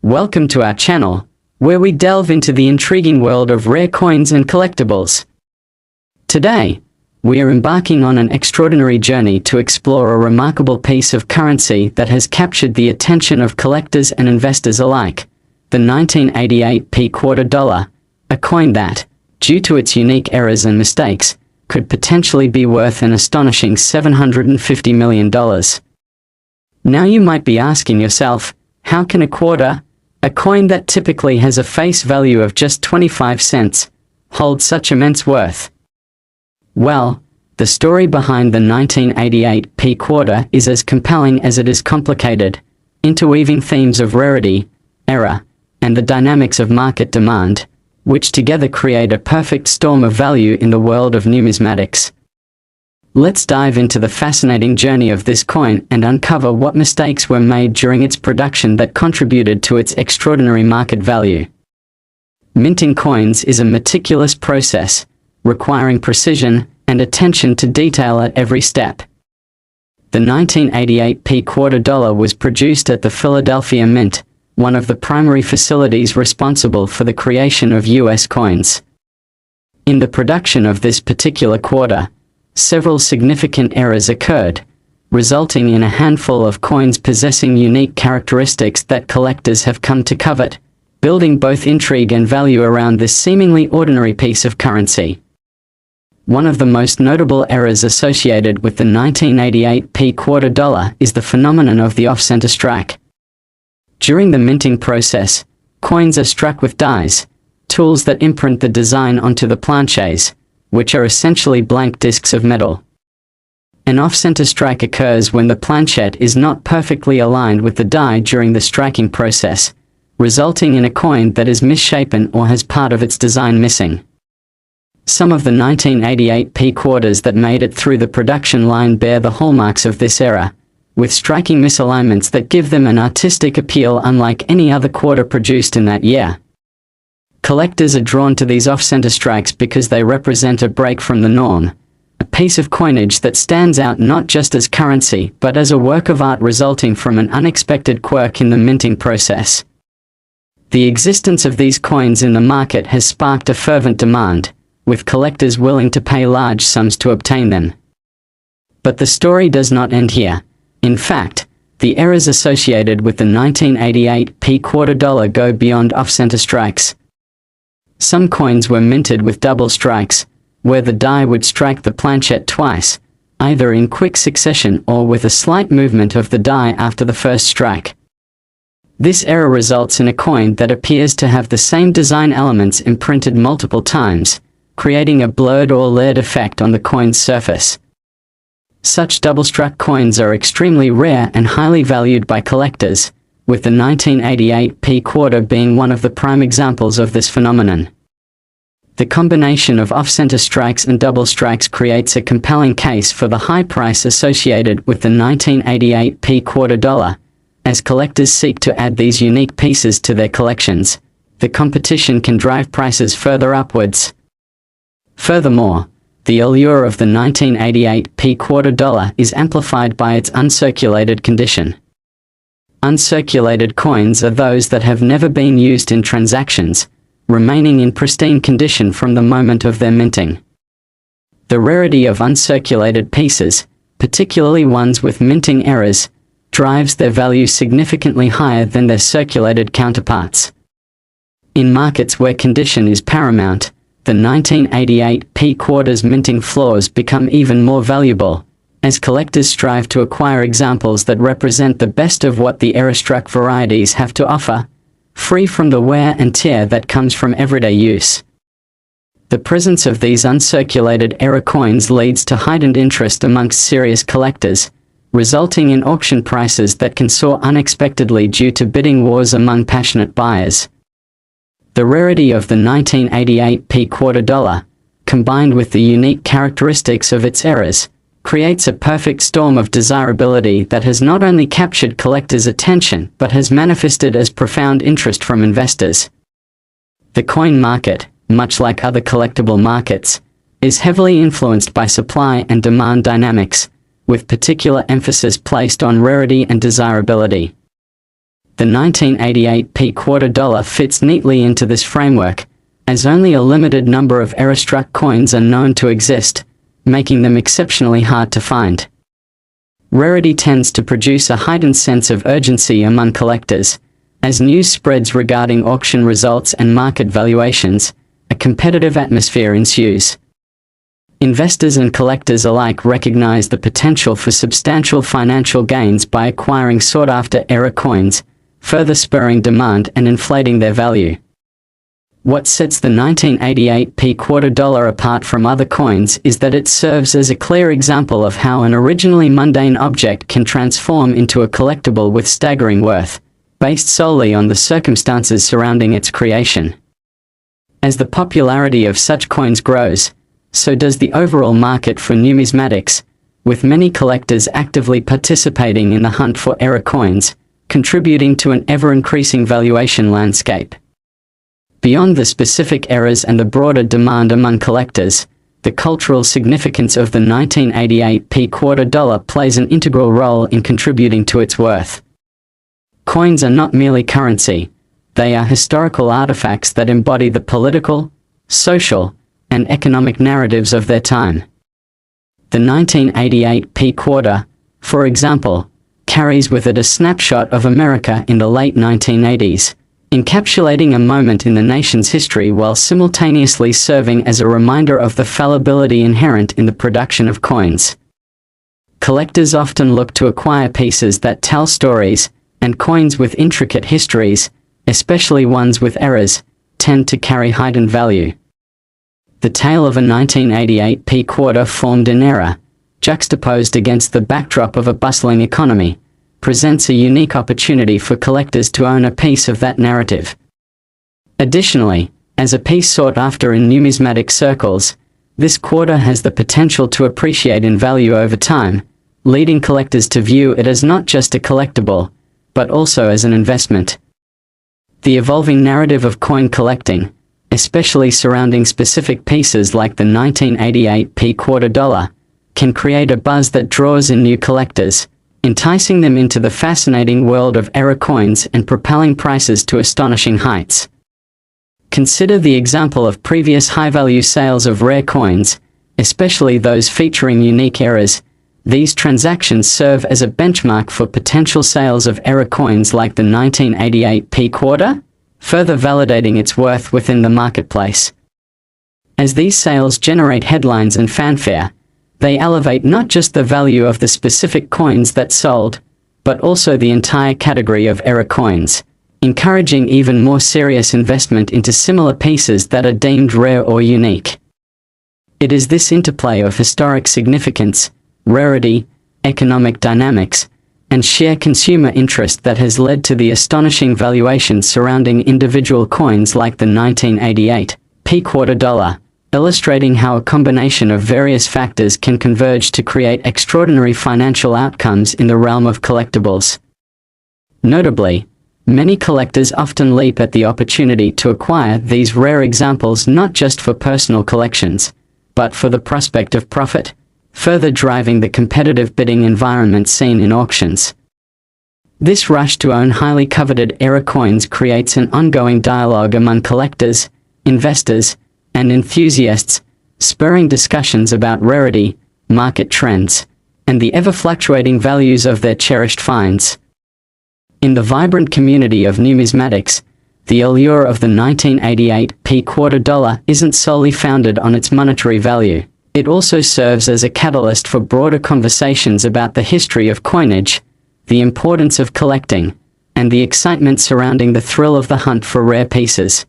Welcome to our channel, where we delve into the intriguing world of rare coins and collectibles. Today, we are embarking on an extraordinary journey to explore a remarkable piece of currency that has captured the attention of collectors and investors alike, the 1988 quarter dollar, a coin that, due to its unique errors and mistakes, could potentially be worth an astonishing $750 million. Now you might be asking yourself, how can a quarter, a coin that typically has a face value of just 25 cents, hold such immense worth? Well, the story behind the 1988 quarter is as compelling as it is complicated, interweaving themes of rarity, error, and the dynamics of market demand, which together create a perfect storm of value in the world of numismatics. Let's dive into the fascinating journey of this coin and uncover what mistakes were made during its production that contributed to its extraordinary market value. Minting coins is a meticulous process, requiring precision and attention to detail at every step. The 1988 quarter dollar was produced at the Philadelphia Mint, one of the primary facilities responsible for the creation of U.S. coins. In the production of this particular quarter, several significant errors occurred, resulting in a handful of coins possessing unique characteristics that collectors have come to covet, building both intrigue and value around this seemingly ordinary piece of currency. One of the most notable errors associated with the 1988 quarter dollar is the phenomenon of the off-center strike. During the minting process, coins are struck with dies, tools that imprint the design onto the planchets, which are essentially blank discs of metal. An off-center strike occurs when the planchet is not perfectly aligned with the die during the striking process, resulting in a coin that is misshapen or has part of its design missing. Some of the 1988 quarters that made it through the production line bear the hallmarks of this era, with striking misalignments that give them an artistic appeal unlike any other quarter produced in that year. Collectors are drawn to these off-center strikes because they represent a break from the norm, a piece of coinage that stands out not just as currency but as a work of art resulting from an unexpected quirk in the minting process. The existence of these coins in the market has sparked a fervent demand, with collectors willing to pay large sums to obtain them. But the story does not end here. In fact, the errors associated with the 1988 quarter dollar go beyond off-center strikes. Some coins were minted with double strikes, where the die would strike the planchet twice, either in quick succession or with a slight movement of the die after the first strike. This error results in a coin that appears to have the same design elements imprinted multiple times, creating a blurred or layered effect on the coin's surface. Such double-struck coins are extremely rare and highly valued by collectors, with the 1988 quarter being one of the prime examples of this phenomenon. The combination of off-center strikes and double strikes creates a compelling case for the high price associated with the 1988 quarter dollar. As collectors seek to add these unique pieces to their collections, the competition can drive prices further upwards. Furthermore, the allure of the 1988 quarter dollar is amplified by its uncirculated condition. Uncirculated coins are those that have never been used in transactions, remaining in pristine condition from the moment of their minting. The rarity of uncirculated pieces, particularly ones with minting errors, drives their value significantly higher than their circulated counterparts. In markets where condition is paramount, the 1988 quarter's minting flaws become even more valuable, as collectors strive to acquire examples that represent the best of what the error-struck varieties have to offer, free from the wear and tear that comes from everyday use. The presence of these uncirculated error coins leads to heightened interest amongst serious collectors, resulting in auction prices that can soar unexpectedly due to bidding wars among passionate buyers. The rarity of the 1988 quarter dollar, combined with the unique characteristics of its errors, creates a perfect storm of desirability that has not only captured collectors' attention but has manifested as profound interest from investors. The coin market, much like other collectible markets, is heavily influenced by supply and demand dynamics, with particular emphasis placed on rarity and desirability. The 1988 quarter dollar fits neatly into this framework, as only a limited number of era-struck coins are known to exist, making them exceptionally hard to find. Rarity tends to produce a heightened sense of urgency among collectors. As news spreads regarding auction results and market valuations, a competitive atmosphere ensues. Investors and collectors alike recognize the potential for substantial financial gains by acquiring sought-after era coins, further spurring demand and inflating their value. What sets the 1988 quarter dollar apart from other coins is that it serves as a clear example of how an originally mundane object can transform into a collectible with staggering worth, based solely on the circumstances surrounding its creation. As the popularity of such coins grows, so does the overall market for numismatics, with many collectors actively participating in the hunt for era coins, contributing to an ever-increasing valuation landscape. Beyond the specific eras and the broader demand among collectors, the cultural significance of the 1988 quarter dollar plays an integral role in contributing to its worth. Coins are not merely currency, they are historical artifacts that embody the political, social, and economic narratives of their time. The 1988 quarter, for example, carries with it a snapshot of America in the late 1980s, encapsulating a moment in the nation's history while simultaneously serving as a reminder of the fallibility inherent in the production of coins. Collectors often look to acquire pieces that tell stories, and coins with intricate histories, especially ones with eras, tend to carry heightened value. The tale of a 1988 quarter formed in era, juxtaposed against the backdrop of a bustling economy, presents a unique opportunity for collectors to own a piece of that narrative. Additionally, as a piece sought after in numismatic circles, this quarter has the potential to appreciate in value over time, leading collectors to view it as not just a collectible, but also as an investment. The evolving narrative of coin collecting, especially surrounding specific pieces like the 1988 quarter dollar, can create a buzz that draws in new collectors, enticing them into the fascinating world of era coins and propelling prices to astonishing heights. Consider the example of previous high-value sales of rare coins, especially those featuring unique eras. These transactions serve as a benchmark for potential sales of era coins like the 1988 quarter, further validating its worth within the marketplace. As these sales generate headlines and fanfare, they elevate not just the value of the specific coins that sold, but also the entire category of era coins, encouraging even more serious investment into similar pieces that are deemed rare or unique. It is this interplay of historic significance, rarity, economic dynamics, and sheer consumer interest that has led to the astonishing valuations surrounding individual coins like the 1988 quarter dollar, illustrating how a combination of various factors can converge to create extraordinary financial outcomes in the realm of collectibles. Notably, many collectors often leap at the opportunity to acquire these rare examples not just for personal collections, but for the prospect of profit, further driving the competitive bidding environment seen in auctions. This rush to own highly coveted era coins creates an ongoing dialogue among collectors, investors, and enthusiasts, spurring discussions about rarity, market trends, and the ever-fluctuating values of their cherished finds. In the vibrant community of numismatics, the allure of the 1988 quarter dollar isn't solely founded on its monetary value. It also serves as a catalyst for broader conversations about the history of coinage, the importance of collecting, and the excitement surrounding the thrill of the hunt for rare pieces.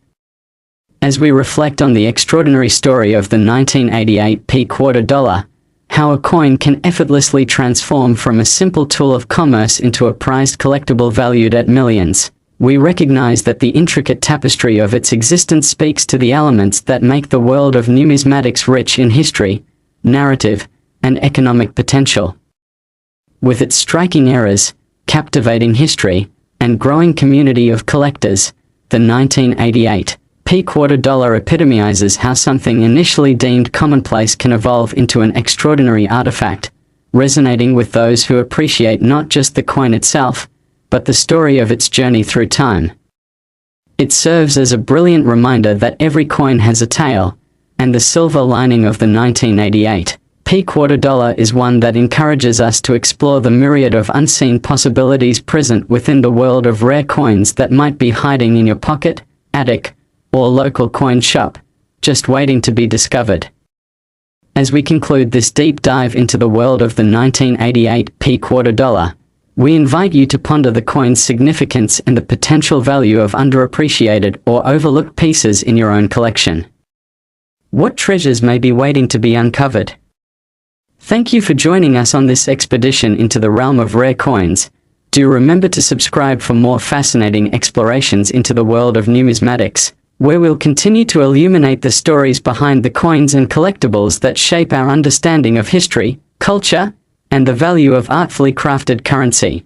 As we reflect on the extraordinary story of the 1988 quarter dollar, how a coin can effortlessly transform from a simple tool of commerce into a prized collectible valued at millions, we recognize that the intricate tapestry of its existence speaks to the elements that make the world of numismatics rich in history, narrative, and economic potential. With its striking eras, captivating history, and growing community of collectors, the 1988 quarter dollar epitomizes how something initially deemed commonplace can evolve into an extraordinary artifact, resonating with those who appreciate not just the coin itself, but the story of its journey through time. It serves as a brilliant reminder that every coin has a tale, and the silver lining of the 1988 quarter dollar is one that encourages us to explore the myriad of unseen possibilities present within the world of rare coins that might be hiding in your pocket, attic, or local coin shop, just waiting to be discovered. As we conclude this deep dive into the world of the 1988 quarter dollar, we invite you to ponder the coin's significance and the potential value of underappreciated or overlooked pieces in your own collection. What treasures may be waiting to be uncovered? Thank you for joining us on this expedition into the realm of rare coins. Do remember to subscribe for more fascinating explorations into the world of numismatics, where we'll continue to illuminate the stories behind the coins and collectibles that shape our understanding of history, culture, and the value of artfully crafted currency.